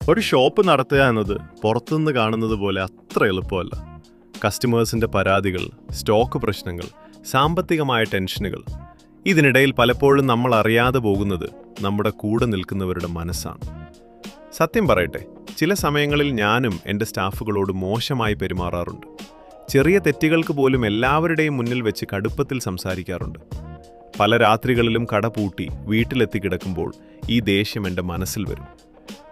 ഒരു ഷോപ്പ് നടത്തുക എന്നത് പുറത്തുനിന്ന് കാണുന്നത് പോലെ അത്ര എളുപ്പമല്ല. കസ്റ്റമേഴ്സിൻ്റെ പരാതികൾ, സ്റ്റോക്ക് പ്രശ്നങ്ങൾ, സാമ്പത്തികമായ ടെൻഷനുകൾ. ഇതിനിടയിൽ പലപ്പോഴും നമ്മൾ അറിയാതെ പോകുന്നത് നമ്മുടെ കൂടെ നിൽക്കുന്നവരുടെ മനസ്സാണ്. സത്യം പറയട്ടെ, ചില സമയങ്ങളിൽ ഞാനും എൻ്റെ സ്റ്റാഫുകളോട് മോശമായി പെരുമാറാറുണ്ട്. ചെറിയ തെറ്റുകൾക്ക് പോലും എല്ലാവരുടെയും മുന്നിൽ വെച്ച് കടുപ്പത്തിൽ സംസാരിക്കാറുണ്ട്. പല രാത്രികളിലും കട പൂട്ടി വീട്ടിലെത്തി കിടക്കുമ്പോൾ ഈ ദേഷ്യം എൻ്റെ മനസ്സിൽ വരും.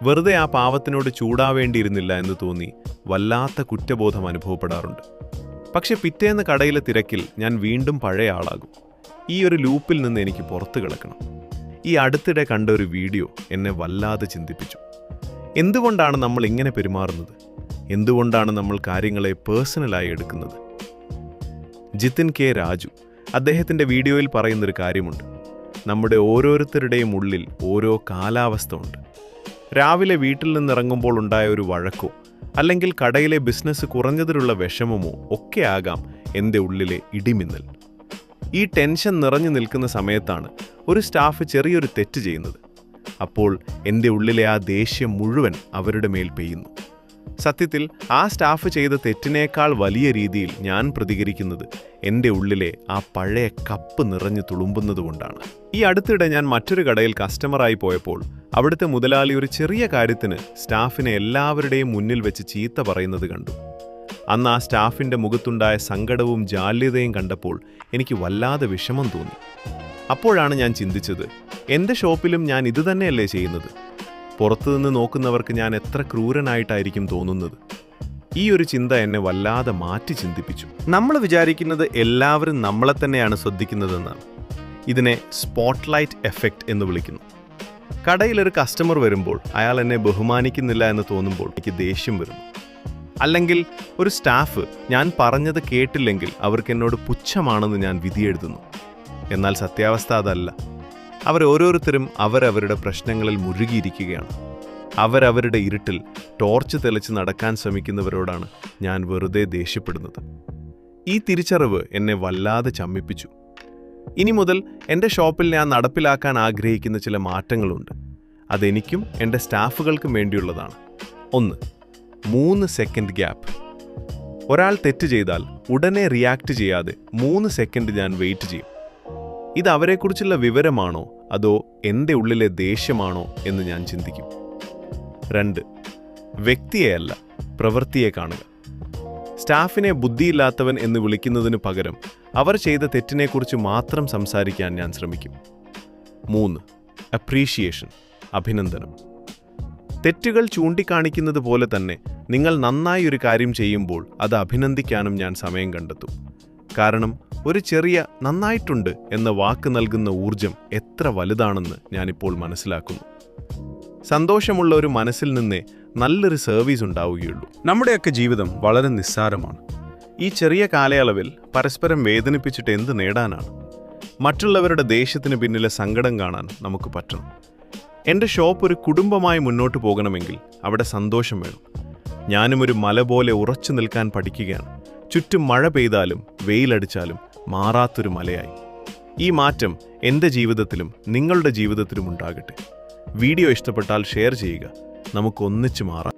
വെറുതെ ആ പാവത്തിനോട് ചൂടാവേണ്ടിയിരുന്നില്ല എന്ന് തോന്നി വല്ലാത്ത കുറ്റബോധം അനുഭവപ്പെടാറുണ്ട്. പക്ഷെ പിറ്റേന്ന് കടയിലെ തിരക്കിൽ ഞാൻ വീണ്ടും പഴയ ആളാകും. ഈ ഒരു ലൂപ്പിൽ നിന്ന് എനിക്ക് പുറത്തു കിടക്കണം. ഈ അടുത്തിടെ കണ്ട ഒരു വീഡിയോ എന്നെ വല്ലാതെ ചിന്തിപ്പിച്ചു. എന്തുകൊണ്ടാണ് നമ്മൾ ഇങ്ങനെ പെരുമാറുന്നത്? എന്തുകൊണ്ടാണ് നമ്മൾ കാര്യങ്ങളെ പേഴ്സണലായി എടുക്കുന്നത്? ജിതിൻ കെ രാജു അദ്ദേഹത്തിൻ്റെ വീഡിയോയിൽ പറയുന്നൊരു കാര്യമുണ്ട്. നമ്മുടെ ഓരോരുത്തരുടെയും ഉള്ളിൽ ഓരോ കാലാവസ്ഥ ഉണ്ട്. രാവിലെ വീട്ടിൽ നിന്നിറങ്ങുമ്പോൾ ഉണ്ടായ ഒരു വഴക്കോ അല്ലെങ്കിൽ കടയിലെ ബിസിനസ് കുറഞ്ഞതിലുള്ള വിഷമമോ ഒക്കെ ആകാം എൻ്റെ ഉള്ളിലെ ഇടിമിന്നൽ. ഈ ടെൻഷൻ നിറഞ്ഞു നിൽക്കുന്ന സമയത്താണ് ഒരു സ്റ്റാഫ് ചെറിയൊരു തെറ്റ് ചെയ്യുന്നത്. അപ്പോൾ എൻ്റെ ഉള്ളിലെ ആ ദേഷ്യം മുഴുവൻ അവരുടെ മേൽ പെയ്യുന്നു. സത്യത്തിൽ ആ സ്റ്റാഫ് ചെയ്ത തെറ്റിനേക്കാൾ വലിയ രീതിയിൽ ഞാൻ പ്രതികരിക്കുന്നത് എൻ്റെ ഉള്ളിലെ ആ പഴയ കപ്പ് നിറഞ്ഞു തുളുമ്പുന്നതുകൊണ്ടാണ്. ഈ അടുത്തിടെ ഞാൻ മറ്റൊരു കടയിൽ കസ്റ്റമറായി പോയപ്പോൾ അവിടുത്തെ മുതലാളി ഒരു ചെറിയ കാര്യത്തിന് സ്റ്റാഫിനെ എല്ലാവരുടെയും മുന്നിൽ വെച്ച് ചീത്ത പറയുന്നത് കണ്ടു. അന്ന് ആ സ്റ്റാഫിൻ്റെ മുഖത്തുണ്ടായ സങ്കടവും ജാള്യതയും കണ്ടപ്പോൾ എനിക്ക് വല്ലാതെ വിഷമം തോന്നി. അപ്പോഴാണ് ഞാൻ ചിന്തിച്ചത്, എൻ്റെ ഷോപ്പിലും ഞാൻ ഇതുതന്നെയല്ലേ ചെയ്യുന്നത്? പുറത്തുനിന്ന് നോക്കുന്നവർക്ക് ഞാൻ എത്ര ക്രൂരനായിട്ടായിരിക്കും തോന്നുന്നത്? ഈ ഒരു ചിന്ത എന്നെ വല്ലാതെ മാറ്റി ചിന്തിപ്പിച്ചു. നമ്മൾ വിചാരിക്കുന്നത് എല്ലാവരും നമ്മളെ തന്നെയാണ് ശ്രദ്ധിക്കുന്നതെന്നാണ്. ഇതിനെ സ്പോട്ട്ലൈറ്റ് എഫക്റ്റ് എന്ന് വിളിക്കുന്നു. കടയിലൊരു കസ്റ്റമർ വരുമ്പോൾ അയാൾ എന്നെ ബഹുമാനിക്കുന്നില്ല എന്ന് തോന്നുമ്പോൾ എനിക്ക് ദേഷ്യം വരുന്നു. അല്ലെങ്കിൽ ഒരു സ്റ്റാഫ് ഞാൻ പറഞ്ഞത് കേട്ടില്ലെങ്കിൽ അവർക്ക് എന്നോട് പുച്ഛമാണെന്ന് ഞാൻ വിധിയെഴുതുന്നു. എന്നാൽ സത്യാവസ്ഥ അതല്ല. അവരോരോരുത്തരും അവരവരുടെ പ്രശ്നങ്ങളിൽ മുഴുകിയിരിക്കുകയാണ്. അവരവരുടെ ഇരുട്ടിൽ ടോർച്ച് തെളിച്ച് നടക്കാൻ ശ്രമിക്കുന്നവരോടാണ് ഞാൻ വെറുതെ ദേഷ്യപ്പെടുന്നത്. ഈ തിരിച്ചറിവ് എന്നെ വല്ലാതെ ചമ്മിപ്പിച്ചു. ഇനി മുതൽ എൻ്റെ ഷോപ്പിൽ ഞാൻ നടപ്പിലാക്കാൻ ആഗ്രഹിക്കുന്ന ചില മാറ്റങ്ങളുണ്ട്. അതെനിക്കും എൻ്റെ സ്റ്റാഫുകൾക്കും വേണ്ടിയുള്ളതാണ്. 1. 3 സെക്കൻഡ് ഗ്യാപ്പ്. ഒരാൾ തെറ്റ് ചെയ്താൽ ഉടനെ റിയാക്ട് ചെയ്യാതെ 3 സെക്കൻഡ് ഞാൻ വെയിറ്റ് ചെയ്യും. ഇത് അവരെക്കുറിച്ചുള്ള വിവരമാണോ അതോ എൻ്റെ ഉള്ളിലെ ദേഷ്യമാണോ എന്ന് ഞാൻ ചിന്തിക്കും. 2. വ്യക്തിയെയല്ല, പ്രവൃത്തിയെ കാണുക. സ്റ്റാഫിനെ ബുദ്ധിയില്ലാത്തവൻ എന്ന് വിളിക്കുന്നതിന് പകരം അവർ ചെയ്ത തെറ്റിനെക്കുറിച്ച് മാത്രം സംസാരിക്കാൻ ഞാൻ ശ്രമിക്കും. 3. അപ്രീഷിയേഷൻ, അഭിനന്ദനം. തെറ്റുകൾ ചൂണ്ടിക്കാണിക്കുന്നത് പോലെ തന്നെ നിങ്ങൾ നന്നായി ഒരു കാര്യം ചെയ്യുമ്പോൾ അത് അഭിനന്ദിക്കാനും ഞാൻ സമയം കണ്ടെത്തും. കാരണം ഒരു ചെറിയ നന്നായിട്ടുണ്ട് എന്ന വാക്ക് നൽകുന്ന ഊർജം എത്ര വലുതാണെന്ന് ഞാനിപ്പോൾ മനസ്സിലാക്കുന്നു. സന്തോഷമുള്ള ഒരു മനസ്സിൽ നിന്നേ നല്ലൊരു സർവീസ് ഉണ്ടാവുകയുള്ളൂ. നമ്മുടെയൊക്കെ ജീവിതം വളരെ നിസ്സാരമാണ്. ഈ ചെറിയ കാലയളവിൽ പരസ്പരം വേദനിപ്പിച്ചിട്ട് എന്ത് നേടാനാണ്? മറ്റുള്ളവരുടെ ദേഷ്യത്തിന് പിന്നിലെ സങ്കടം കാണാൻ നമുക്ക് പറ്റണം. എൻ്റെ ഷോപ്പ് ഒരു കുടുംബമായി മുന്നോട്ട് പോകണമെങ്കിൽ അവിടെ സന്തോഷം വേണം. ഞാനും ഒരു മല പോലെ ഉറച്ചു നിൽക്കാൻ പഠിക്കുകയാണ്. ചുറ്റും മഴ പെയ്താലും വെയിലടിച്ചാലും മാറാത്തൊരു മലയായി. ഈ മാറ്റം എൻ്റെ ജീവിതത്തിലും നിങ്ങളുടെ ജീവിതത്തിലും ഉണ്ടാകട്ടെ. വീഡിയോ ഇഷ്ടപ്പെട്ടാൽ ഷെയർ ചെയ്യുക. നമുക്ക് ഒന്നിച്ചു മാറാം.